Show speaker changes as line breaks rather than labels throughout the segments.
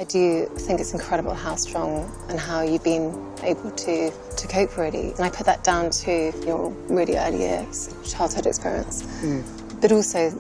I do think it's incredible how strong and how you've been able to cope, really. And I put that down to your really early years, childhood experience, but also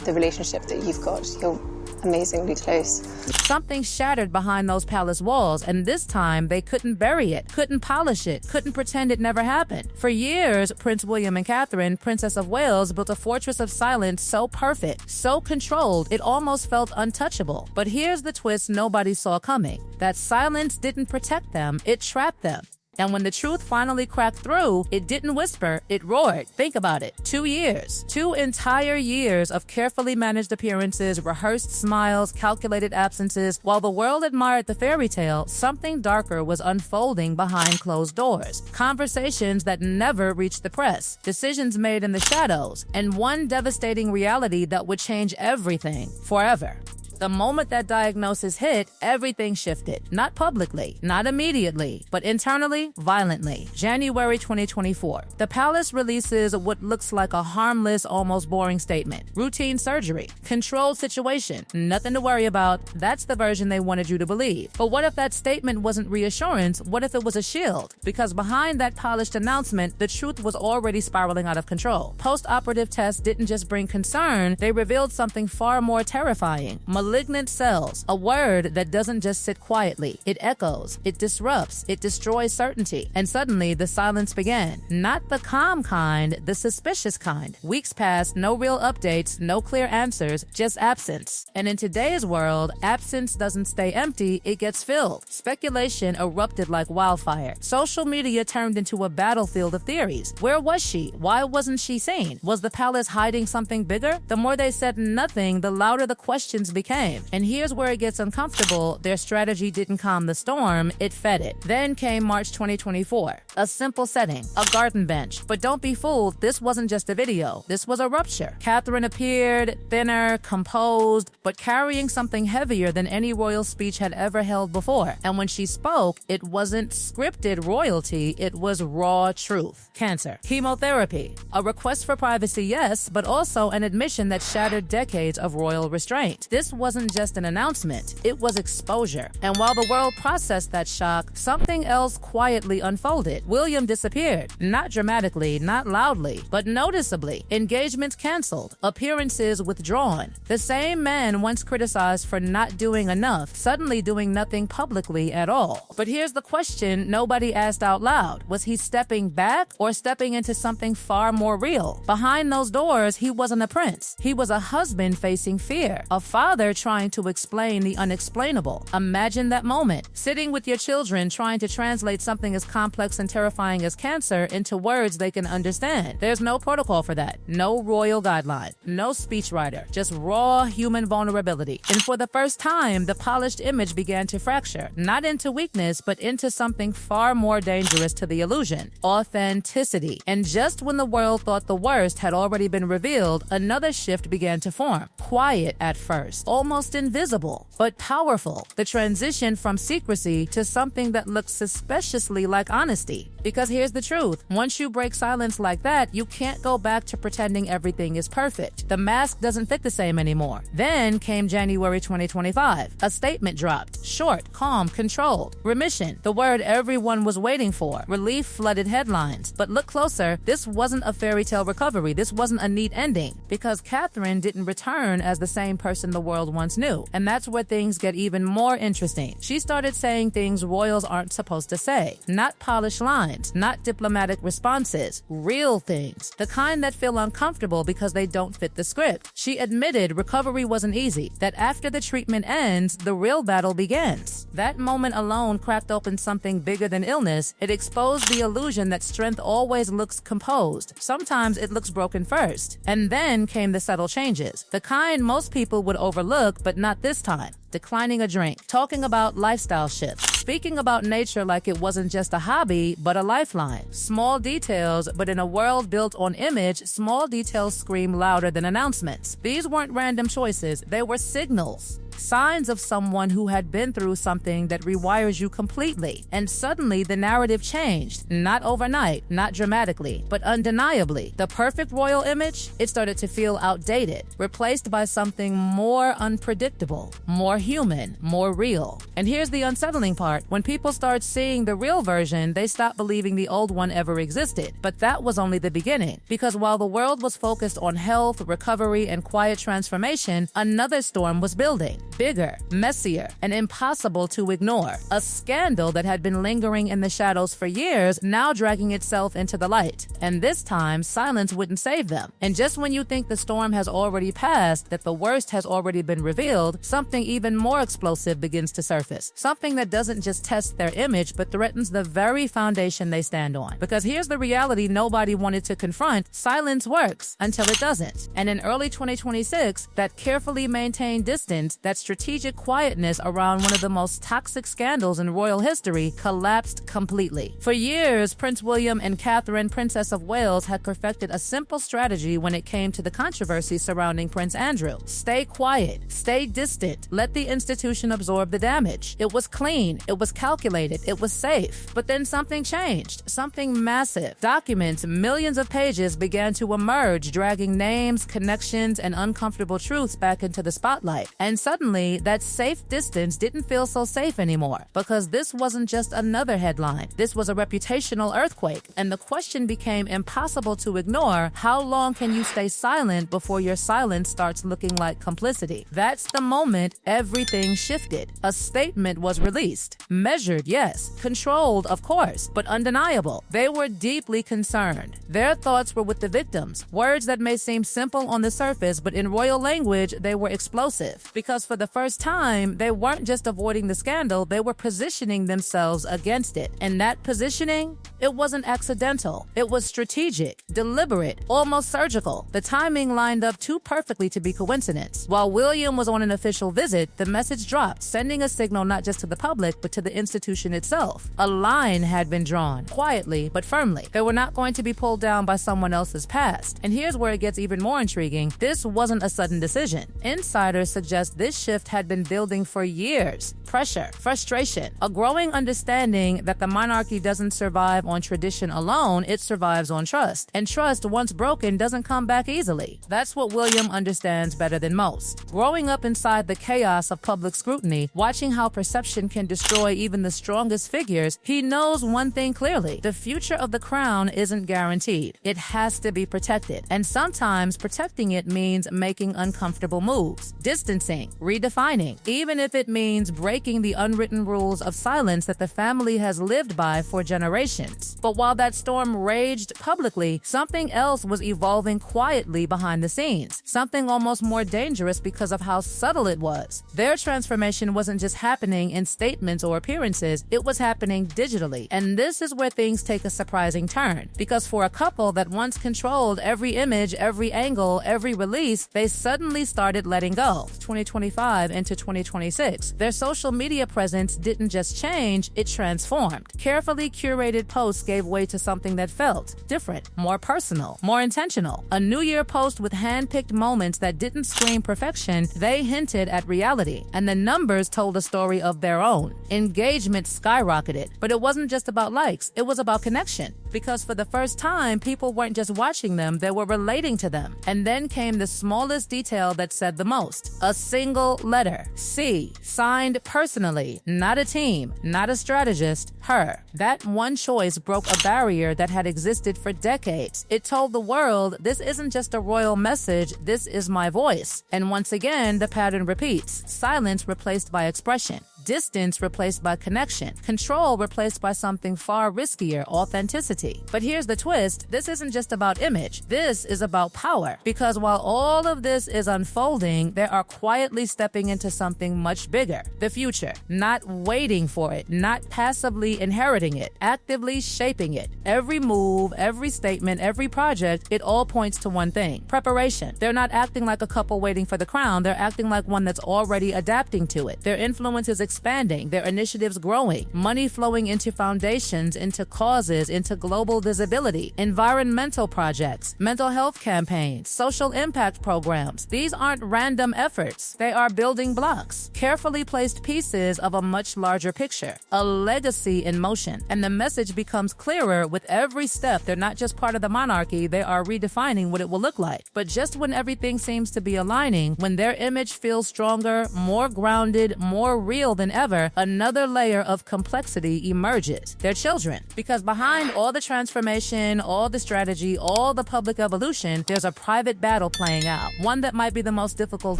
the relationship that you've got. You're amazingly close.
Something shattered behind those palace walls, and this time they couldn't bury it, couldn't polish it, couldn't pretend it never happened. For years, Prince William and Catherine, Princess of Wales, built a fortress of silence so perfect, so controlled, it almost felt untouchable. But here's the twist nobody saw coming. That silence didn't protect them, it trapped them. And when the truth finally cracked through, it didn't whisper, it roared. Think about it. 2 years. 2 entire years of carefully managed appearances, rehearsed smiles, calculated absences. While the world admired the fairy tale, something darker was unfolding behind closed doors. Conversations that never reached the press. Decisions made in the shadows. And one devastating reality that would change everything forever. The moment that diagnosis hit, everything shifted. Not publicly, not immediately, but internally, violently. January 2024. The palace releases what looks like a harmless, almost boring statement. Routine surgery. Controlled situation. Nothing to worry about. That's the version they wanted you to believe. But what if that statement wasn't reassurance? What if it was a shield? Because behind that polished announcement, the truth was already spiraling out of control. Post-operative tests didn't just bring concern, they revealed something far more terrifying. Malignant cells, a word that doesn't just sit quietly. It echoes, it disrupts, it destroys certainty. And suddenly the silence began. Not the calm kind, the suspicious kind. Weeks passed, no real updates, no clear answers, just absence. And in today's world, absence doesn't stay empty, it gets filled. Speculation erupted like wildfire. Social media turned into a battlefield of theories. Where was she? Why wasn't she seen? Was the palace hiding something bigger? The more they said nothing, the louder the questions became. And here's where it gets uncomfortable. Their strategy didn't calm the storm, it fed it. Then came March 2024. A simple setting, a garden bench. But don't be fooled, this wasn't just a video. This was a rupture. Catherine appeared, thinner, composed, but carrying something heavier than any royal speech had ever held before. And when she spoke, it wasn't scripted royalty, it was raw truth. Cancer. Chemotherapy. A request for privacy, yes, but also an admission that shattered decades of royal restraint. This wasn't just an announcement, it was exposure. And while the world processed that shock, something else quietly unfolded. William disappeared. Not dramatically, not loudly, but noticeably. Engagements canceled, appearances withdrawn. The same man once criticized for not doing enough, suddenly doing nothing publicly at all. But here's the question nobody asked out loud. Was he stepping back or stepping into something far more real? Behind those doors, he wasn't a prince. He was a husband facing fear, a father trying to explain the unexplainable. Imagine that moment, sitting with your children trying to translate something as complex and terrifying as cancer into words they can understand. There's no protocol for that, no royal guideline, no speechwriter, just raw human vulnerability. And for the first time, the polished image began to fracture, not into weakness, but into something far more dangerous to the illusion, authenticity. And just when the world thought the worst had already been revealed, another shift began to form. Quiet at first, almost invisible, but powerful. The transition from secrecy to something that looks suspiciously like honesty. Because here's the truth, once you break silence like that, you can't go back to pretending everything is perfect. The mask doesn't fit the same anymore. Then came January 2025. A statement dropped. Short, calm, controlled. Remission, the word everyone was waiting for. Relief flooded headlines. But look closer, this wasn't a fairy tale recovery. This wasn't a neat ending. Because Catherine didn't return as the same person the world once knew. And that's where things get even more interesting. She started saying things royals aren't supposed to say. Not polished lines, not diplomatic responses, real things. The kind that feel uncomfortable because they don't fit the script. She admitted recovery wasn't easy, that after the treatment ends, the real battle begins. That moment alone cracked open something bigger than illness. It exposed the illusion that strength always looks composed. Sometimes it looks broken first. And then came the subtle changes. The kind most people would overlook, but not this time. Declining a drink, talking about lifestyle shifts, speaking about nature like it wasn't just a hobby, but a lifeline. Small details, but in a world built on image, small details scream louder than announcements. These weren't random choices, they were signals. signs of someone who had been through something that rewires you completely. And suddenly the narrative changed, not overnight, not dramatically, but undeniably. The perfect royal image, it started to feel outdated, replaced by something more unpredictable, more human, more real. And here's the unsettling part. When people start seeing the real version, they stop believing the old one ever existed. But that was only the beginning, because while the world was focused on health, recovery, and quiet transformation, another storm was building. Bigger, messier, and impossible to ignore. A scandal that had been lingering in the shadows for years, now dragging itself into the light. And this time, silence wouldn't save them. And just when you think the storm has already passed, that the worst has already been revealed, something even more explosive begins to surface. Something that doesn't just test their image, but threatens the very foundation they stand on. Because here's the reality nobody wanted to confront: silence works until it doesn't. And in early 2026, that carefully maintained distance, that strategic quietness around one of the most toxic scandals in royal history, collapsed completely. For years, Prince William and Catherine, Princess of Wales, had perfected a simple strategy when it came to the controversy surrounding Prince Andrew. Stay quiet, stay distant, let the institution absorb the damage. It was clean, it was calculated, it was safe. But then something changed, something massive. Documents, millions of pages began to emerge, dragging names, connections, and uncomfortable truths back into the spotlight. And suddenly, that safe distance didn't feel so safe anymore, because this wasn't just another headline. This was a reputational earthquake, and the question became impossible to ignore: how long can you stay silent before your silence starts looking like complicity? That's the moment everything shifted. A statement was released. Measured, yes. Controlled, of course, but undeniable. They were deeply concerned. Their thoughts were with the victims. Words that may seem simple on the surface, but in royal language, they were explosive. Because for the first time, they weren't just avoiding the scandal, they were positioning themselves against it. And that positioning, it wasn't accidental. It was strategic, deliberate, almost surgical. The timing lined up too perfectly to be coincidence. While William was on an official visit, the message dropped, sending a signal not just to the public, but to the institution itself. A line had been drawn, quietly but firmly. They were not going to be pulled down by someone else's past. And here's where it gets even more intriguing. This wasn't a sudden decision. Insiders suggest this shift had been building for years. Pressure, frustration, a growing understanding that the monarchy doesn't survive on tradition alone, it survives on trust. And trust, once broken, doesn't come back easily. That's what William understands better than most. Growing up inside the chaos of public scrutiny, watching how perception can destroy even the strongest figures, he knows one thing clearly: the future of the crown isn't guaranteed. It has to be protected. And sometimes protecting it means making uncomfortable moves, distancing, redefining, even if it means breaking the unwritten rules of silence that the family has lived by for generations. But while that storm raged publicly, something else was evolving quietly behind the scenes, something almost more dangerous because of how subtle it was. Their transformation wasn't just happening in statements or appearances, it was happening digitally. And this is where things take a surprising turn, because for a couple that once controlled every image, every angle, every release, they suddenly started letting go. 2025 into 2026, their social media presence didn't just change, it transformed. Carefully curated posts gave way to something that felt different, more personal, more intentional. A New Year post with hand-picked moments that didn't scream perfection, they hinted at reality. And the numbers told a story of their own. Engagement skyrocketed, but it wasn't just about likes, it was about connection. Because for the first time, people weren't just watching them, they were relating to them. And then came the smallest detail that said the most. A single letter. C. Signed personally. Not a team, not a strategist, her. That one choice broke a barrier that had existed for decades. It told the world, this isn't just a royal message, this is my voice. And once again, the pattern repeats. Silence replaced by expression. Distance replaced by connection. Control replaced by something far riskier, authenticity. But here's the twist. This isn't just about image. This is about power. Because while all of this is unfolding, they are quietly stepping into something much bigger. The future. Not waiting for it. Not passively inheriting it. Actively shaping it. Every move, every statement, every project, it all points to one thing. Preparation. They're not acting like a couple waiting for the crown. They're acting like one that's already adapting to it. Their influence is expanding, their initiatives growing, money flowing into foundations, into causes, into global visibility, environmental projects, mental health campaigns, social impact programs. These aren't random efforts. They are building blocks, carefully placed pieces of a much larger picture, a legacy in motion. And the message becomes clearer with every step. They're not just part of the monarchy, they are redefining what it will look like. But just when everything seems to be aligning, when their image feels stronger, more grounded, more real than ever, another layer of complexity emerges. Their children. Because behind all the transformation, all the strategy, all the public evolution, there's a private battle playing out, one that might be the most difficult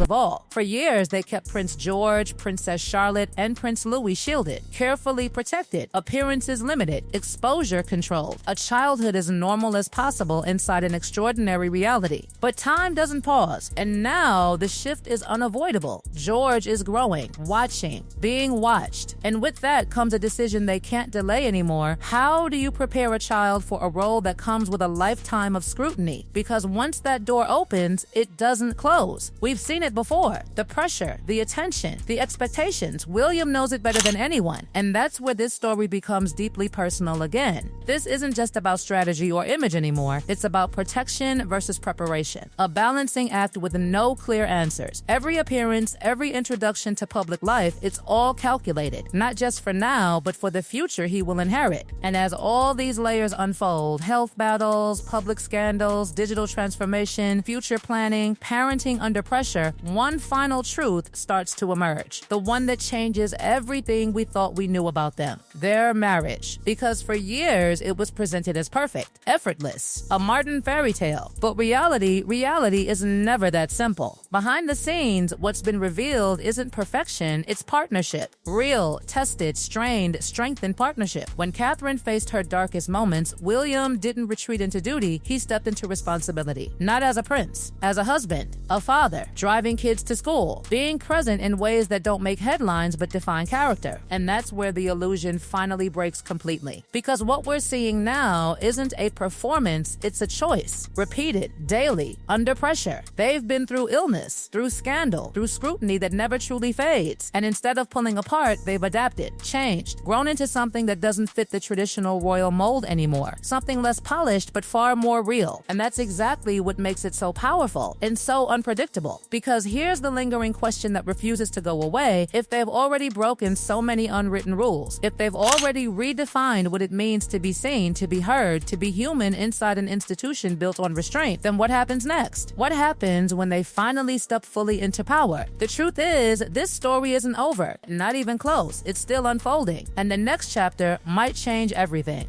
of all. For years, they kept Prince George, Princess Charlotte, and Prince Louis shielded, carefully protected, appearances limited, exposure controlled, a childhood as normal as possible inside an extraordinary reality. But time doesn't pause, and now the shift is unavoidable. George is growing, watching, being watched. And with that comes a decision they can't delay anymore. How do you prepare a child for a role that comes with a lifetime of scrutiny? Because once that door opens, it doesn't close. We've seen it before. The pressure, the attention, the expectations. William knows it better than anyone. And that's where this story becomes deeply personal again. This isn't just about strategy or image anymore. It's about protection versus preparation. A balancing act with no clear answers. Every appearance, every introduction to public life, it's all calculated. Not just for now, but for the future he will inherit. And as all these layers unfold, health battles, public scandals, digital transformation, future planning, parenting under pressure, one final truth starts to emerge. The one that changes everything we thought we knew about them. Their marriage. Because for years, it was presented as perfect, effortless, a Martin fairy tale. But reality is never that simple. Behind the scenes, what's been revealed isn't perfection, it's partnership. Real, tested, strained, strengthened partnership. When Catherine faced her darkest moments, William didn't retreat into duty, he stepped into responsibility. Not as a prince, as a husband, a father, driving kids to school, being present in ways that don't make headlines but define character. And that's where the illusion finally breaks completely. Because what we're seeing now isn't a performance, it's a choice. Repeated, daily, under pressure. They've been through illness, through scandal, through scrutiny that never truly fades. And instead of pulling apart, they've adapted, changed, grown into something that doesn't fit the traditional royal mold anymore. Something less polished but far more real. And that's exactly what makes it so powerful and so unpredictable. Because here's the lingering question that refuses to go away. If they've already broken so many unwritten rules, if they've already redefined what it means to be seen, to be heard, to be human inside an institution built on restraint, then what happens next? What happens when they finally step fully into power? The truth is, this story isn't over, not even close. It's still unfolding, and the next chapter might change everything.